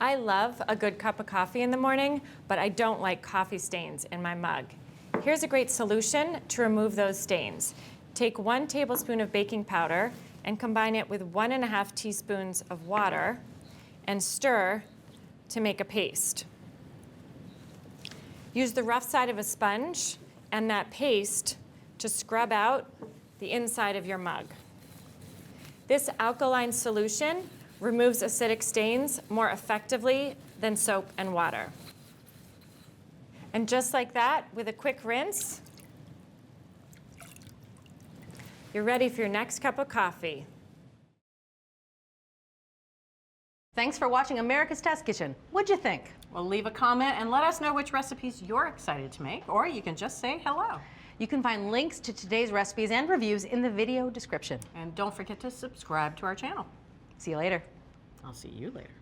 I love a good cup of coffee in the morning, but I don't like coffee stains in my mug. Here's a great solution to remove those stains. Take 1 tablespoon of baking powder and combine it with 1.5 teaspoons of water and stir to make a paste. Use the rough side of a sponge and that paste to scrub out the inside of your mug. This alkaline solution removes acidic stains more effectively than soap and water. And just like that, with a quick rinse, you're ready for your next cup of coffee. Thanks for watching America's Test Kitchen. What'd you think? Well, leave a comment and let us know which recipes you're excited to make, or you can just say hello. You can find links to today's recipes and reviews in the video description. And don't forget to subscribe to our channel. See you later. I'll see you later.